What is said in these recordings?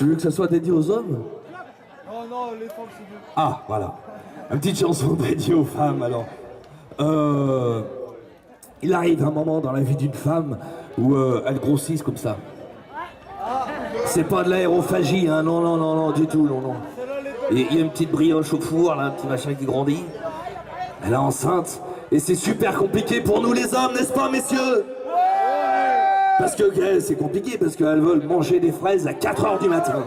Tu veux que ça soit dédié aux hommes? Non, non, les femmes, c'est mieux. Ah, voilà. Une petite chanson dédiée aux femmes, alors. Il arrive un moment dans la vie d'une femme où elle grossisse comme ça. C'est pas de l'aérophagie, hein, non, non, non, non, du tout, non, non. Il y a une petite brioche au four, là, un petit machin qui grandit. Elle est enceinte, et c'est super compliqué pour nous les hommes, n'est-ce pas, messieurs? Parce que c'est compliqué, parce qu'elles veulent manger des fraises à 4h du matin.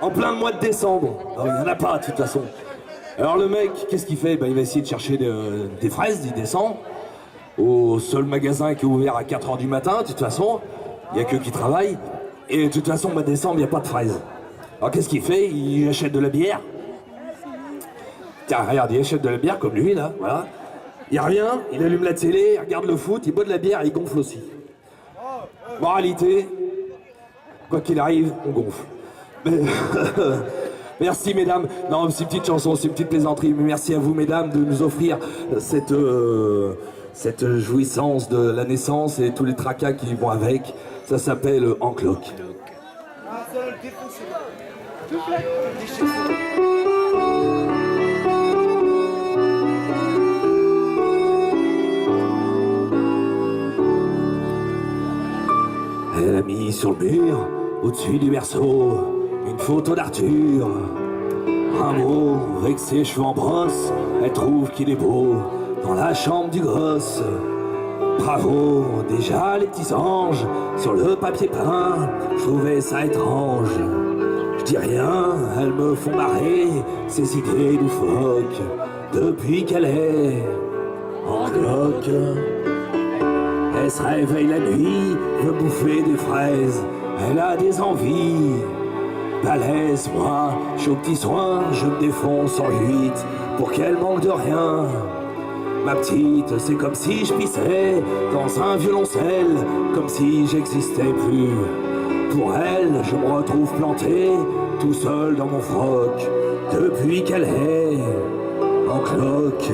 En plein mois de décembre. Il n'y en a pas, de toute façon. Alors le mec, qu'est-ce qu'il fait? Il va essayer de chercher des fraises, il descend au seul magasin qui est ouvert à 4h du matin, de toute façon. Il n'y a que qui travaille. Et de toute façon, au mois de décembre, il n'y a pas de fraises. Alors qu'est-ce qu'il fait? Il achète de la bière. Tiens, regarde, il achète de la bière comme lui, là, voilà. Il revient, il allume la télé, il regarde le foot, il boit de la bière et il gonfle aussi. Moralité, quoi qu'il arrive, on gonfle. Mais merci mesdames. Non, c'est une petite chanson, c'est une petite plaisanterie, mais merci à vous mesdames de nous offrir cette jouissance de la naissance et tous les tracas qui vont avec. Ça s'appelle En Cloque. Ah, ça va le défoncer. Elle a mis sur le mur, au-dessus du berceau, une photo d'Arthur. Un mot avec ses cheveux en brosse, elle trouve qu'il est beau dans la chambre du gosse. Bravo, déjà les petits anges, sur le papier peint, je trouvais ça étrange. Je dis rien, elles me font marrer, ces idées loufoques, depuis qu'elle est en cloque. Elle se réveille la nuit, veut bouffer des fraises, elle a des envies. Balèze, moi, je suis aux petits soins, je me défonce en 8 pour qu'elle manque de rien. Ma petite, c'est comme si je pissais dans un violoncelle, comme si j'existais plus. Pour elle, je me retrouve planté, tout seul dans mon froc, depuis qu'elle est en cloque.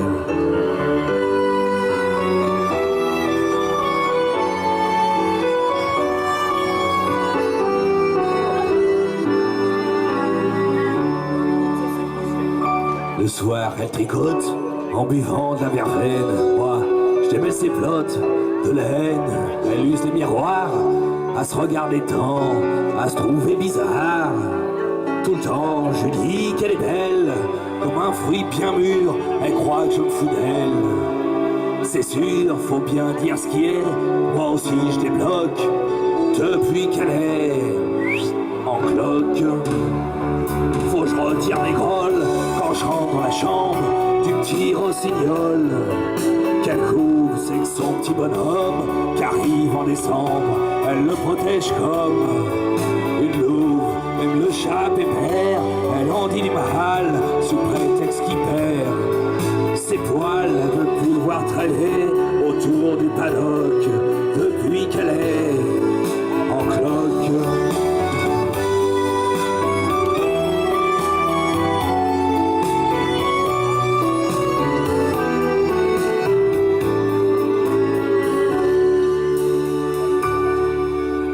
Le soir, elle tricote en buvant de la verveine. Moi, je démêle ses plottes de la haine. Elle use les miroirs à se regarder tant, à se trouver bizarre. Tout le temps, je dis qu'elle est belle, comme un fruit bien mûr. Elle croit que je me fous d'elle. C'est sûr, faut bien dire ce qui est. Moi aussi, je débloque depuis qu'elle est en cloque. Faut que je retire mes grolles quand je rentre dans la chambre du petit rossignol. Quel coup, c'est que son petit bonhomme qui arrive en décembre, elle le protège comme une louve. Même le chat pépère, elle en dit du mal sous prétexte qu'il perd ses poils. Elle veut plus le voir traîner autour du paddock depuis qu'elle est en cloque.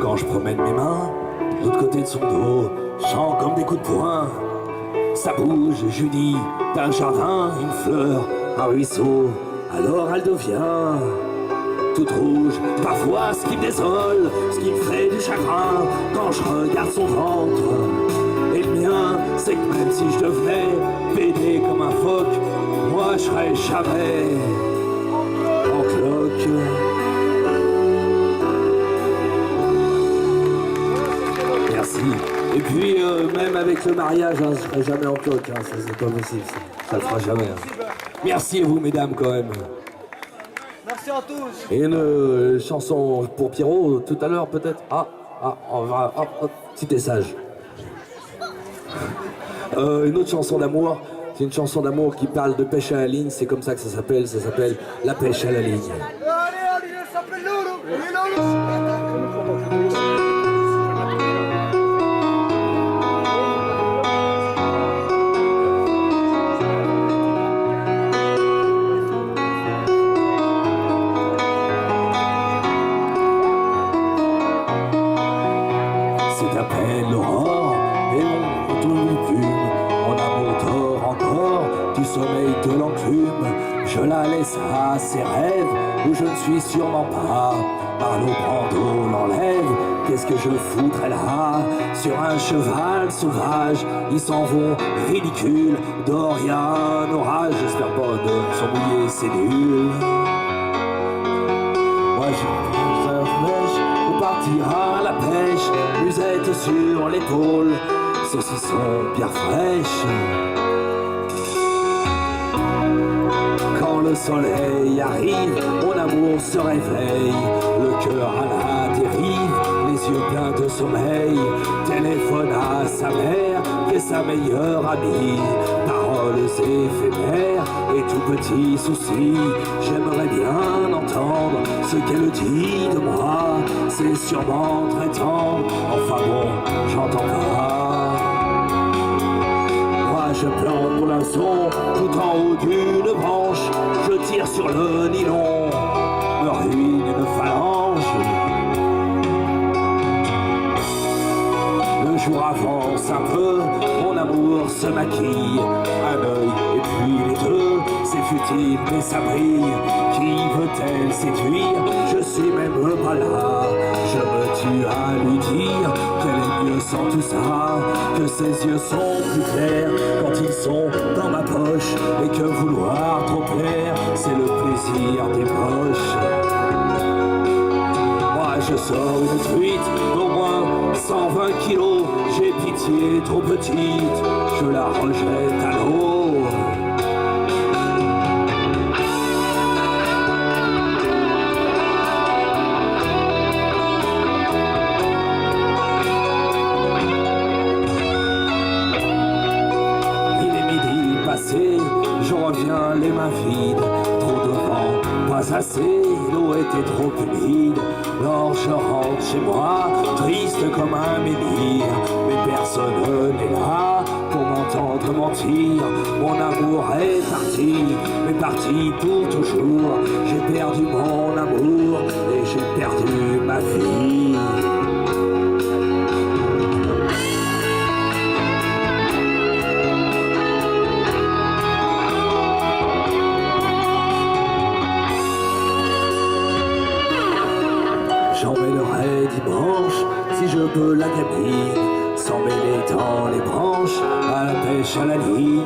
Quand je promène mes mains, de l'autre côté de son dos, je sens comme des coups de poing. Ça bouge, je lui dis, t'as un jardin, une fleur, un ruisseau, alors elle devient toute rouge. Parfois ce qui me désole, ce qui me fait du chagrin, quand je regarde son ventre et le mien, c'est que même si je devenais pédé comme un phoque, moi je serais jamais en cloque. Merci. Et puis même avec le mariage, hein, je serai jamais en cloque, hein, ça c'est pas possible, ça le fera jamais. Hein. Merci à vous mesdames quand même. Merci à tous. Et une chanson pour Pierrot tout à l'heure peut-être. On va, petit sage. Une autre chanson d'amour, c'est une chanson d'amour qui parle de pêche à la ligne, c'est comme ça que ça s'appelle La pêche à la ligne. Allez, ça s'appelle Loulou. C'est à peine l'aurore tout plume. Mon amour dort encore du sommeil de l'enclume. Je la laisse à ses rêves où je ne suis sûrement pas. Marlot Brando l'enlève, qu'est-ce que je foutrais là? Sur un cheval sauvage, ils s'en vont ridicules. Dorian, orage, j'espère pas de sont mouillés, c'est nul. Moi je flèche pour partir à la pêche, musette sur l'épaule, saucisson bien fraîche. Quand le soleil arrive, mon amour se réveille, le cœur à la dérive, les yeux pleins de sommeil, téléphone à sa mère, qui est sa meilleure amie. Paroles éphémères et tout petits soucis, j'aimerais bien entendre ce qu'elle dit de moi, c'est sûrement très tendre, enfin bon, j'entends pas. Moi je plante pour l'instant tout en haut d'une branche, je tire sur le nylon, me ruine une phalange. Le jour avance un peu, mon amour se maquille, un œil et puis les deux, c'est futile mais ça brille. Qui veut-elle séduire? Je suis même pas là, je me tue à lui dire qu'elle est mieux sans tout ça, que ses yeux sont plus clairs quand ils sont dans ma poche, et que vouloir trop plaire, c'est le plaisir des poches. Moi je sors une truite d'au moins 120 kilos, j'ai pitié trop petite, je la rejette à l'eau. Je reviens les mains vides, trop de vent, pas assez, l'eau était trop humide. Alors je rentre chez moi, triste comme un menhir, mais personne n'est là pour m'entendre mentir. Mon amour est parti, mais parti pour toujours. J'ai perdu mon amour et j'ai perdu ma vie. J'emmènerai dimanche, si je peux, la gamine, sans mêler dans les branches, à la pêche à la ligne.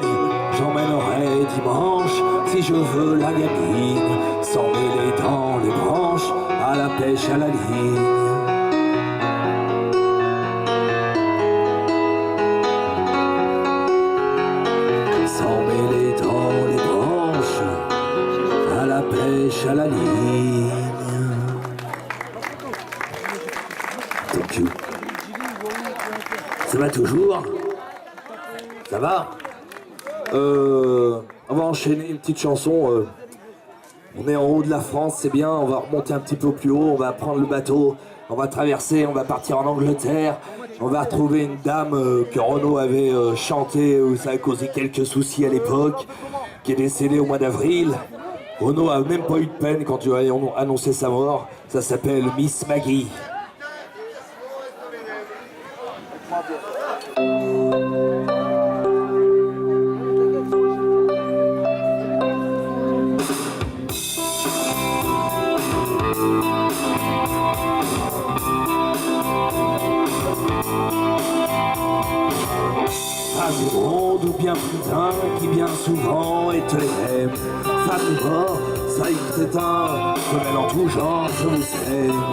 J'emmènerai dimanche, si je veux, la gamine, sans mêler dans les branches, à la pêche à la ligne. Sans mêler dans les branches, à la pêche à la ligne. Ça va toujours? Ça va? On va enchaîner une petite chanson. On est en haut de la France, c'est bien, on va remonter un petit peu plus haut, on va prendre le bateau, on va traverser, on va partir en Angleterre, on va retrouver une dame que Renaud avait chantée, où ça a causé quelques soucis à l'époque, qui est décédée au mois d'avril. Renaud a même pas eu de peine quand tu as annoncé sa mort, ça s'appelle Miss Maggie. Femme du monde ou bien putain qui bien souvent est les mêmes. Femme du mort, ça y est éteint, femelle en tout genre, je vous aime.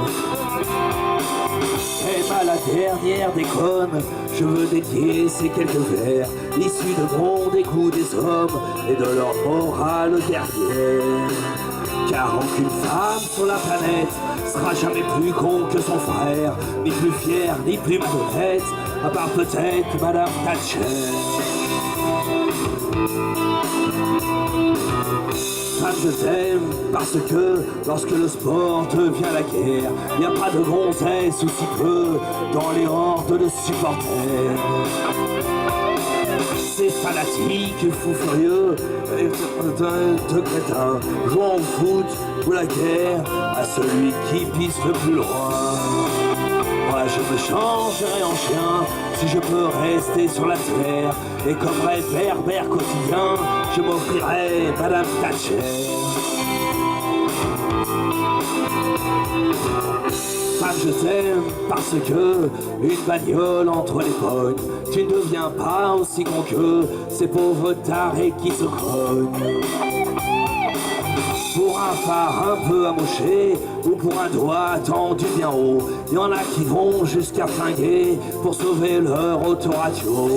Et pas la dernière des connes, je veux dédier ces quelques vers issus de mon dégoût des hommes et de leur morale derrière. Car aucune femme sur la planète sera jamais plus con que son frère, ni plus fière, ni plus malhonnête, à part peut-être Madame Thatcher. Femme, je t'aime parce que lorsque le sport devient la guerre, y a pas de gonzesse ou si peu dans les hordes de supporters. Ces fanatiques fous furieux de crétins jouant au foot ou la guerre à celui qui pisse le plus loin. Moi je me changerai en chien si je peux rester sur la terre. Et comme réverbère quotidien, je m'offrirai Madame Thatcher. Femme, je t'aime parce que une bagnole entre les pognes, tu ne deviens pas aussi con que ces pauvres tarés qui se grognent. Pour un phare un peu amoché ou pour un doigt tendu bien haut, y en a qui vont jusqu'à flinguer pour sauver leur autoradio.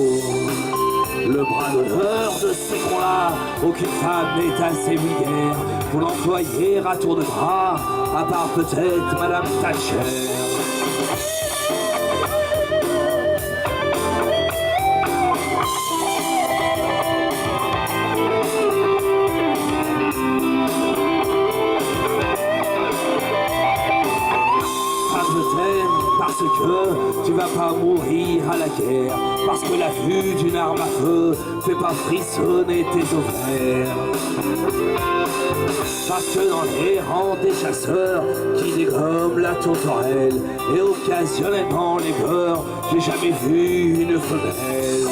Le bras d'honneur de ces cons-là, aucune femme n'est assez vulgaire pour l'employer à tour de bras, à part peut-être Madame Thatcher. Parce que tu vas pas mourir à la guerre, parce que la vue d'une arme à feu fait pas frissonner tes ovaires. Parce que dans les rangs des chasseurs qui dégomment la tourterelle et occasionnellement les beurres, j'ai jamais vu une femelle.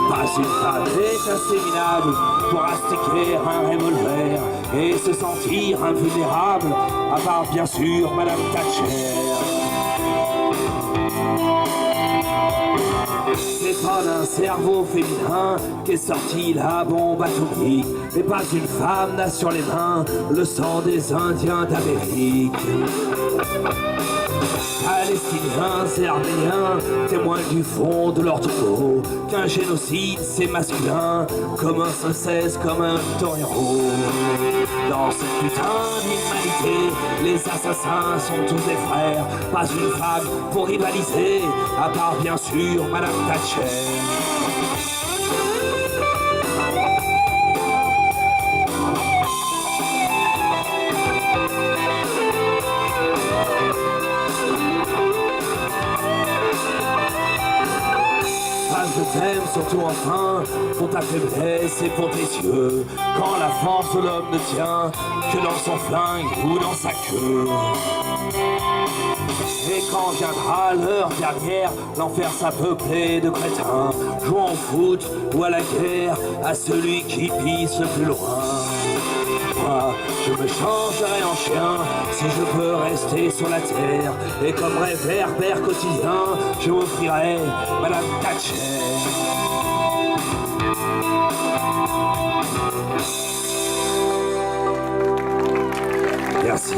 Pas une femme est assez minable pour astiquer un revolver et se sentir invulnérable, à part bien sûr Madame Thatcher. C'est pas d'un cerveau féminin qu'est sortie la bombe atomique, mais pas une femme n'a sur les mains le sang des Indiens d'Amérique. Palestiniens et Arméniens, témoins du fond de leur tombeau, qu'un génocide c'est masculin, comme un saucisse, comme un torero. Dans cette putain d'humanité, les assassins sont tous des frères, pas une femme pour rivaliser, à part bien sûr Madame Thatcher. Je t'aime surtout enfin pour ta faiblesse et pour tes yeux, quand la force de l'homme ne tient que dans son flingue ou dans sa queue. Et quand viendra l'heure dernière, l'enfer s'apeupler de crétins, jouant au foot ou à la guerre, à celui qui pisse le plus loin. Moi, je me changerai en chien si je peux rester sur la terre, et comme réverbère quotidien, je m'offrirai Madame Thatcher. Merci.